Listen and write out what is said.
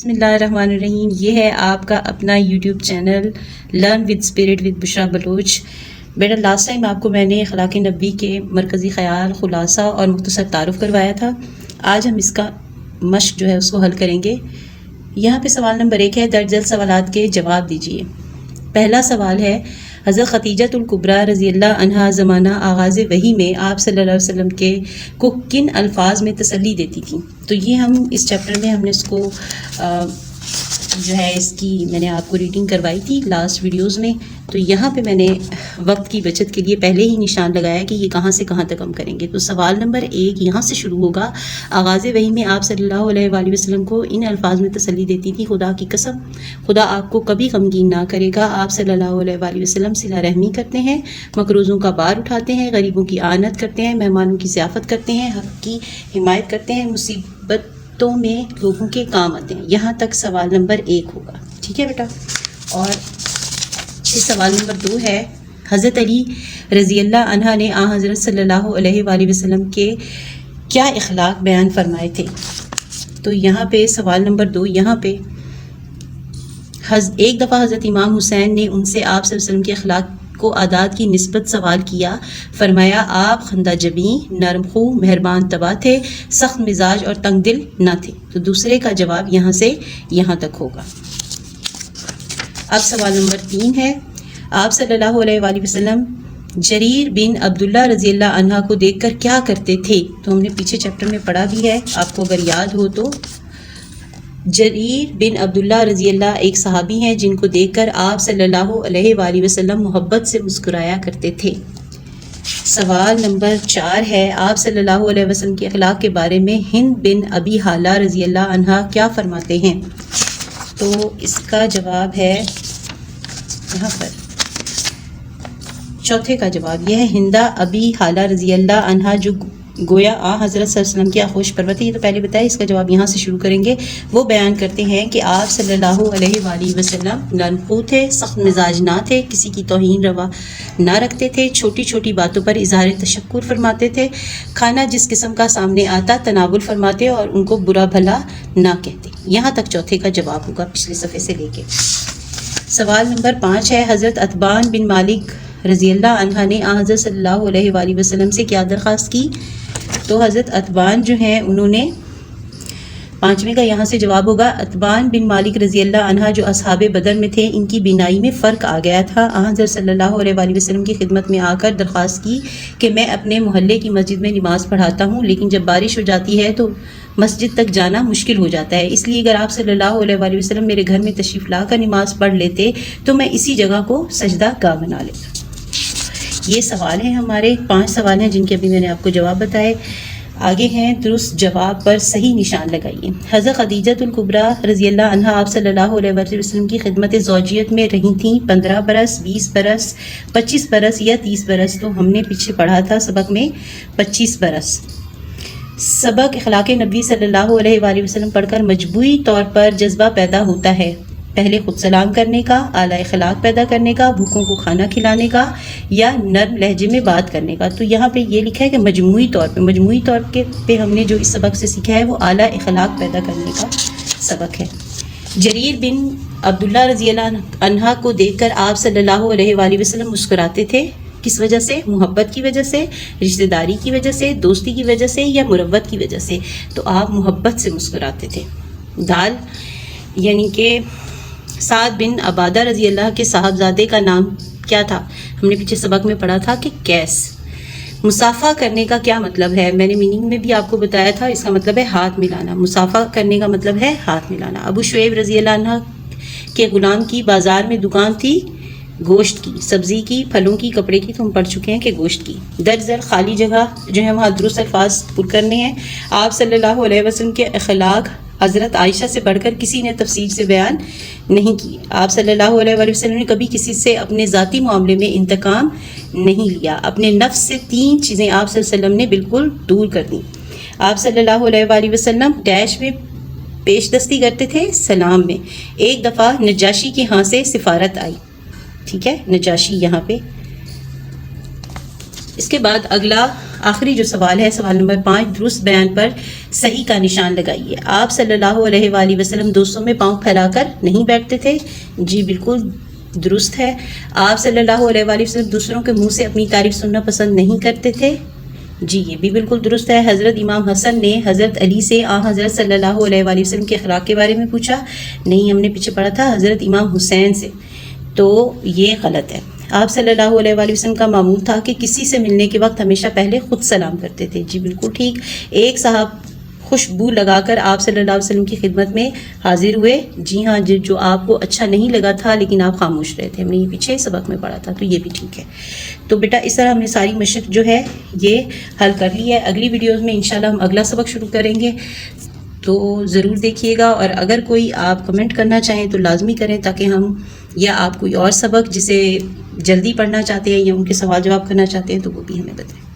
बिस्मिल्लाहिर्रहमानिर्रहीम। ये है आपका अपना YouTube channel learn with spirit with Bushra Baloch. बेटा, लास्ट टाइम आपको मैंने अखलाक नबी के मरकज़ी ख़याल, खुलासा और मुख्तसर तारुफ़ करवाया था। आज हम इसका मश्क जो है उसको हल करेंगे। यहाँ पे सवाल नंबर 1 है, दर्ज झेल सवालात के जवाब दीजिए। पहला सवाल है, हज़रत खदीजतुल कुबरा रज़ी अल्लाह अन्हा ज़माना आगाज़ वही में आप सल्लल्लाहु अलैहि वसल्लम के को किन अल्फाज में तसल्ली देती थी। तो ये हम इस चैप्टर में हमने इसको जो है इसकी मैंने आपको रीडिंग करवाई थी लास्ट वीडियोस में। तो यहाँ पे मैंने वक्त की बचत के लिए पहले ही निशान लगाया कि ये कहाँ से कहाँ तक हम करेंगे। तो सवाल नंबर 1 यहाँ से शुरू होगा। आगाज़ वही में आप सल्लल्लाहु अलैहि वसल्लम को इन अल्फाज में तसल्ली देती थी, खुदा की कसम खुदा आपको कभी गमगीन ना करेगा। आप सल्लल्लाहु अलैहि वसल्लम सिला रहमी करते हैं, मकरूज़ों का बार उठाते हैं, गरीबों की आनत करते हैं, मेहमानों की ज़ियाफ़त करते हैं, हक़ की हिमायत करते हैं, मुसीबतों में लोगों के काम आते हैं। यहाँ तक सवाल नंबर 1 होगा। ठीक है बेटा। और इस सवाल नंबर 2 है, हज़रत अली रज़ी अल्लाह अन्हा ने हज़रत सल्लल्लाहु अलैहि वसल्लम के क्या इखलाक बयान फरमाए थे। तो यहाँ पे सवाल नंबर 2 यहाँ पे एक दफ़ा हज़रत इमाम हुसैन ने उनसे आप सल्लल्लाहु अलैहि वसल्लम के अखलाक को आदात की निस्बत सवाल किया। फरमाया, आप खंदा जबी, नरम खू, मेहरबान तबा थे, सख्त मिजाज और तंग दिल न थे। तो दूसरे का जवाब यहाँ से यहाँ तक होगा। अब सवाल नंबर 3 है, आप सल्लल्लाहु अलैहि वसल्लम जरीर बिन अब्दुल्ला रज़ी अल्लाह अन्हा को देखकर क्या करते थे। तो हमने पीछे चैप्टर में पढ़ा भी है, आपको अगर याद हो तो। जरीर बिन अब्दुल्ला रज़ी अल्लाह एक सहाबी हैं जिनको देखकर आप सल्लल्लाहु अलैहि वसल्लम मोहब्बत से मुस्कुराया करते थे। सवाल नंबर 4 है, आप सल्लल्लाहु अलैहि वसल्लम के अखलाक के बारे में हिंद बिन अबी हाला रज़ी अल्लाह अन्हा क्या फरमाते हैं। तो इसका जवाब है यहाँ पर चौथे का जवाब यह है, हिंदा अबी हाला रज़ी अल्लाह अन्हा जो गोया हज़रत सल्लल्लाहु अलैहि वसल्लम की आगोश पर्वत है। ये तो पहले बताया, इसका जवाब यहाँ से शुरू करेंगे। वो बयान करते हैं कि आप सल्लल्लाहु अलैहि वसल्लम नरम थे, सख्त मिजाज ना थे, किसी की तौहीन रवा ना रखते थे, छोटी छोटी बातों पर इज़हार तशक्कुर फरमाते थे, खाना जिस किस्म का सामने आता तनावुल फरमाते और उनको बुरा भला ना कहते। यहाँ तक चौथे का जवाब होगा पिछले सफ़े से लेके। सवाल नंबर 5 है, हज़रत अतबान बिन मालिक रज़ी अल्लाह अन्हा ने हज़रत सल्लल्लाहु अलैहि वसल्लम से क्या दरख्वास्त की। तो हज़रत अतबान जो हैं उन्होंने 5वें का यहाँ से जवाब होगा, अतबान बिन मालिक रज़ी अल्लाह अन्हा जो असहाबे बदर में थे, इनकी बीनाई में फ़र्क आ गया था। हज़रत सल्लल्लाहु अलैहि वसल्लम की खिदमत में आकर दरख्वास्त की कि मैं अपने मोहल्ले की मस्जिद में नमाज़ पढ़ाता हूँ, लेकिन जब बारिश हो जाती है तो मस्जिद तक जाना मुश्किल हो जाता है। इसलिए अगर आप सल्लल्लाहु अलैहि वसल्लम मेरे घर में तशरीफ़ ला कर नमाज़ पढ़ लेते तो मैं इसी जगह को सजदा गाह बना लेता। ये सवाल हैं हमारे 5 सवाल हैं जिनके अभी मैंने आपको जवाब बताए। आगे हैं, दुरुस्त जवाब पर सही निशान लगाइए। हज़रत खदीजतुल कुबरा रज़ी अल्लाह अन्हा आप सल्लल्लाहु अलैहि वसल्लम की खिदमत ज़ौजियत में रही थीं 15 बरस, 20 बरस, 25 बरस या 30 बरस। तो हमने पीछे पढ़ा था सबक में 25 बरस। सबक अखलाक नबी सल्लल्लाहु अलैहि वसल्लम पढ़कर मजबूरी तौर पर जज्बा पैदा होता है, पहले खुद सलाम करने का, आला अखलाक पैदा करने का, भूखों को खाना खिलाने का या नर्म लहजे में बात करने का। तो यहाँ पे ये लिखा है कि मजमूई तौर पे हमने जो इस सबक से सीखा है वो आला अखलाक पैदा करने का सबक है। जरीर बिन अब्दुल्ला रज़ी अल्लाह अन्हा को देखकर आप सल्लल्लाहु अलैहि वसल्लम मुस्कुराते थे। किस वजह से? मोहब्बत की वजह से, रिश्तेदारी की वजह से, दोस्ती की वजह से या मुरव्वत की वजह से। तो आप मोहब्बत से मुस्कुराते थे। दाल यानी कि साद बिन अबादा रज़ी अल्लाह के साहबजादे का नाम क्या था। हमने पीछे सबक में पढ़ा था कि कैस। मुसाफा करने का क्या मतलब है, मैंने मीनिंग में भी आपको बताया था। इसका मतलब है हाथ मिलाना। मुसाफा करने का मतलब है हाथ मिलाना। अबू शुएब रज़ी अल्लाह अन्हा के ग़ुलाम की बाज़ार में दुकान थी, गोश्त की, सब्ज़ी की, फलों की, कपड़े की। तो हम पढ़ चुके हैं कि गोश्त की। दरअसल खाली जगह जो है वहाँ दुरुस्त अल्फाज पुर करने हैं। आप सल्लल्लाहु अलैहि वसल्लम के अखलाक हज़रत आयशा से बढ़कर किसी ने तफसील से बयान नहीं की। आप सल्लल्लाहु अलैहि वसल्लम ने कभी किसी से अपने ज़ाती मामले में इंतकाम नहीं लिया। अपने नफ्स से 3 चीज़ें आप सल्लल्लाहु अलैहि वसल्लम ने बिल्कुल दूर कर दी। आप सल्लल्लाहु अलैहि वसल्लम डैश में पेशदस्ती करते थे, सलाम में। एक दफ़ा नजाशी के यहाँ से सिफारत आई। ठीक है, नजाशी यहाँ पे اس کے بعد اگلا آخری جو سوال ہے، سوال نمبر 5، درست بیان پر صحیح کا نشان لگائیے۔ آپ صلی اللہ علیہ وآلہ وسلم دوستوں میں پاؤں پھیلا کر نہیں بیٹھتے تھے؟ جی بالکل درست ہے۔ آپ صلی اللہ علیہ وآلہ وسلم دوسروں کے منہ سے اپنی تعریف سننا پسند نہیں کرتے تھے؟ جی یہ بھی بالکل درست ہے۔ حضرت امام حسن نے حضرت علی سے حضرت صلی اللہ علیہ وآلہ وسلم کے اخلاق کے بارے میں پوچھا؟ نہیں، ہم نے پیچھے پڑھا تھا حضرت امام حسین سے، تو یہ غلط ہے۔ آپ صلی اللہ علیہ وآلہ وسلم کا معمول تھا کہ کسی سے ملنے کے وقت ہمیشہ پہلے خود سلام کرتے تھے؟ جی بالکل ٹھیک۔ ایک صاحب خوشبو لگا کر آپ صلی اللہ علیہ وسلم کی خدمت میں حاضر ہوئے؟ جی ہاں، جو آپ کو اچھا نہیں لگا تھا لیکن آپ خاموش رہے تھے، ہم نے یہ پیچھے سبق میں پڑھا تھا، تو یہ بھی ٹھیک ہے۔ تو بیٹا اس طرح ہم نے ساری مشق جو ہے یہ حل کر لی ہے۔ اگلی ویڈیوز میں انشاءاللہ ہم اگلا سبق شروع کریں گے، تو ضرور دیکھیے گا، اور اگر کوئی آپ کمنٹ کرنا چاہیں تو لازمی کریں، تاکہ ہم یا آپ کوئی اور سبق جسے جلدی پڑھنا چاہتے ہیں یا ان کے سوال جواب کرنا چاہتے ہیں تو وہ بھی ہمیں بتائیں۔